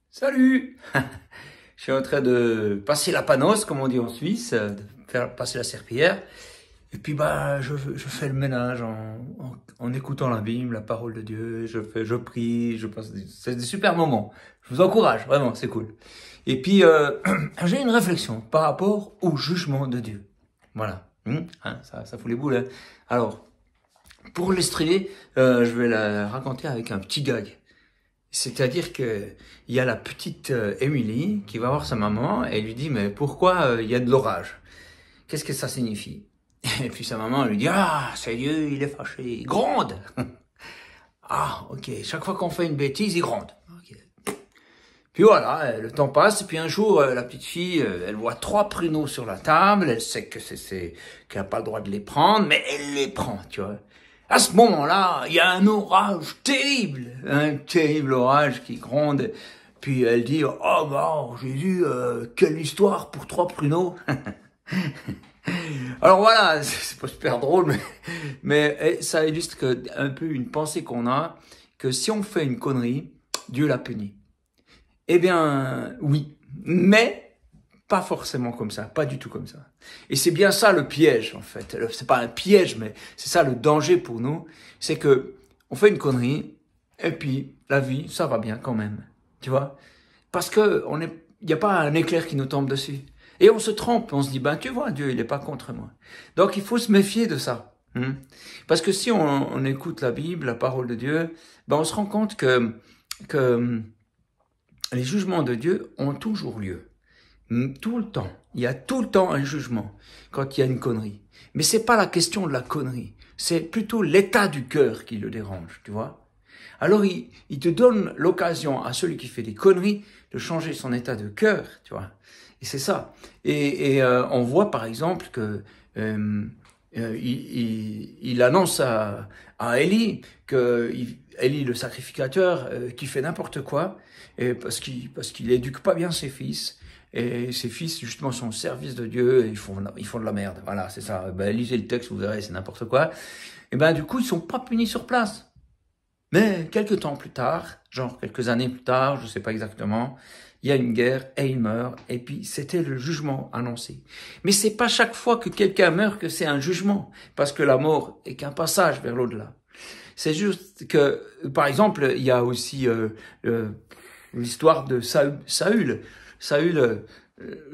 Salut! Je suis en train de passer la panos, comme on dit en Suisse, de faire passer la serpillière. Et puis je fais le ménage en écoutant la Bible, la parole de Dieu. Je prie, c'est des super moments. Je vous encourage, vraiment, c'est cool. Et puis j'ai une réflexion par rapport au jugement de Dieu. Voilà, ça fout les boules. Hein. Alors, pour l'illustrer, je vais la raconter avec un petit gag. C'est-à-dire que il y a la petite Émilie qui va voir sa maman et lui dit mais pourquoi il y a de l'orage? Qu'est-ce que ça signifie? Et puis sa maman lui dit ah c'est Dieu, il est fâché, il gronde. Ah ok, chaque fois qu'on fait une bêtise il gronde. Okay. Puis voilà, le temps passe et puis un jour la petite fille elle voit 3 pruneaux sur la table, elle sait que qu'elle n'a pas le droit de les prendre mais elle les prend, tu vois. À ce moment-là, il y a un orage terrible, un terrible orage qui gronde. Puis elle dit, oh bah Jésus, quelle histoire pour 3 pruneaux. Alors voilà, c'est pas super drôle, mais ça illustre un peu une pensée qu'on a, que si on fait une connerie, Dieu la punit. Eh bien, oui, mais pas forcément comme ça, pas du tout comme ça. Et c'est bien ça le piège, en fait. C'est pas un piège, mais c'est ça le danger pour nous. C'est que on fait une connerie, et puis la vie, ça va bien quand même. Tu vois? Parce que il n'y a pas un éclair qui nous tombe dessus. Et on se trompe, on se dit, ben tu vois, Dieu, il est pas contre moi. Donc il faut se méfier de ça. Parce que si on écoute la Bible, la parole de Dieu, ben on se rend compte que les jugements de Dieu ont toujours lieu. Tout le temps. Il y a tout le temps un jugement quand il y a une connerie. Mais c'est pas la question de la connerie. C'est plutôt l'état du cœur qui le dérange, tu vois. Alors, il te donne l'occasion à celui qui fait des conneries de changer son état de cœur, tu vois. Et c'est ça. Et on voit par exemple que il annonce à Élie que Élie le sacrificateur qui fait n'importe quoi et parce qu'il éduque pas bien ses fils. Et ses fils, justement, sont au service de Dieu et ils font de la merde. Voilà, c'est ça. Ben, lisez le texte, vous verrez, c'est n'importe quoi. Et ben, du coup, ils sont pas punis sur place. Mais quelques temps plus tard, genre quelques années plus tard, je sais pas exactement, il y a une guerre et il meurt. Et puis, c'était le jugement annoncé. Mais c'est pas chaque fois que quelqu'un meurt que c'est un jugement. Parce que la mort est qu'un passage vers l'au-delà. C'est juste que, par exemple, il y a aussi l'histoire de Saül. Saül,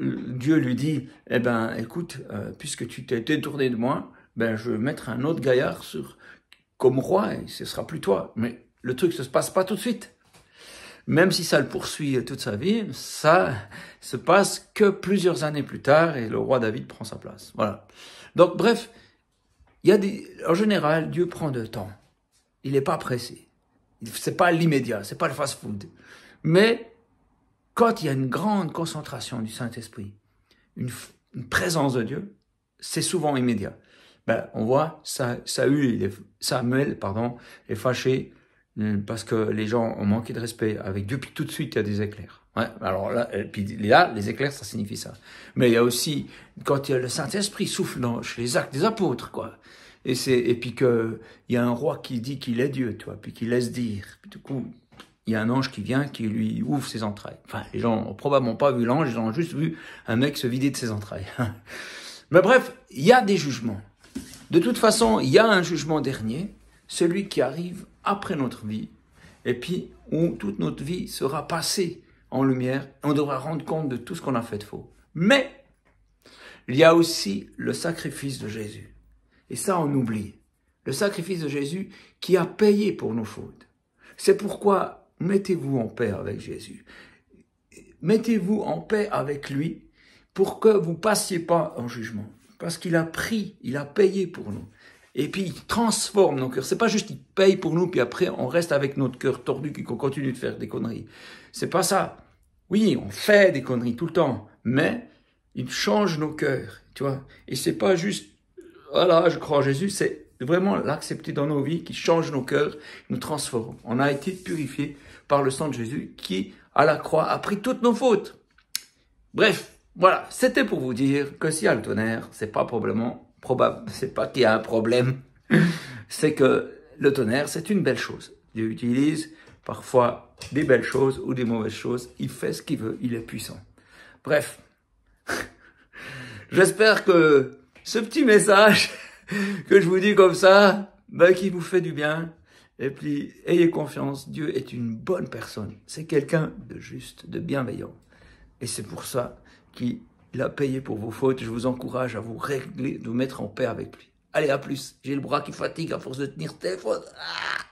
Dieu lui dit, eh ben, écoute, puisque tu t'es détourné de moi, ben, je vais mettre un autre gaillard comme roi et ce sera plus toi. Mais le truc, ça se passe pas tout de suite. Même si ça le poursuit toute sa vie, ça se passe que plusieurs années plus tard et le roi David prend sa place. Voilà. Donc, bref, en général, Dieu prend de temps. Il n'est pas pressé. C'est pas l'immédiat, c'est pas le fast-food. Mais, quand il y a une grande concentration du Saint-Esprit, une présence de Dieu, c'est souvent immédiat. Ben, on voit Samuel est fâché parce que les gens ont manqué de respect avec Dieu, puis tout de suite il y a des éclairs. Ouais, alors là, les éclairs, ça signifie ça. Mais il y a aussi quand il y a le Saint-Esprit souffle chez les actes des apôtres, quoi. Et puis que il y a un roi qui dit qu'il est Dieu, tu vois, puis qui laisse dire. Puis du coup, il y a un ange qui vient, qui lui ouvre ses entrailles. Enfin, les gens ont probablement pas vu l'ange, ils ont juste vu un mec se vider de ses entrailles. Mais bref, il y a des jugements. De toute façon, il y a un jugement dernier, celui qui arrive après notre vie, et puis où toute notre vie sera passée en lumière, et on devra rendre compte de tout ce qu'on a fait de faux. Mais, il y a aussi le sacrifice de Jésus. Et ça, on oublie. Le sacrifice de Jésus qui a payé pour nos fautes. C'est pourquoi mettez-vous en paix avec Jésus. Mettez-vous en paix avec lui pour que vous passiez pas en jugement. Parce qu'il a payé pour nous. Et puis il transforme nos cœurs. C'est pas juste qu'il paye pour nous, puis après on reste avec notre cœur tordu et qu'on continue de faire des conneries. C'est pas ça. Oui, on fait des conneries tout le temps, mais il change nos cœurs, tu vois. Et c'est pas juste, voilà, je crois en Jésus, c'est vraiment l'accepter dans nos vies, qui change nos cœurs, nous transforme. On a été purifiés par le sang de Jésus qui, à la croix, a pris toutes nos fautes. Bref, voilà, c'était pour vous dire que s'il y a le tonnerre, c'est pas probable, c'est pas qu'il y a un problème, c'est que le tonnerre, c'est une belle chose. Dieu utilise parfois des belles choses ou des mauvaises choses. Il fait ce qu'il veut, il est puissant. Bref, j'espère que ce petit message que je vous dis comme ça, qui vous fait du bien. Et puis, ayez confiance, Dieu est une bonne personne. C'est quelqu'un de juste, de bienveillant. Et c'est pour ça qu'il a payé pour vos fautes. Je vous encourage à vous régler, de vous mettre en paix avec lui. Allez, à plus. J'ai le bras qui fatigue à force de tenir ce téléphone. Ah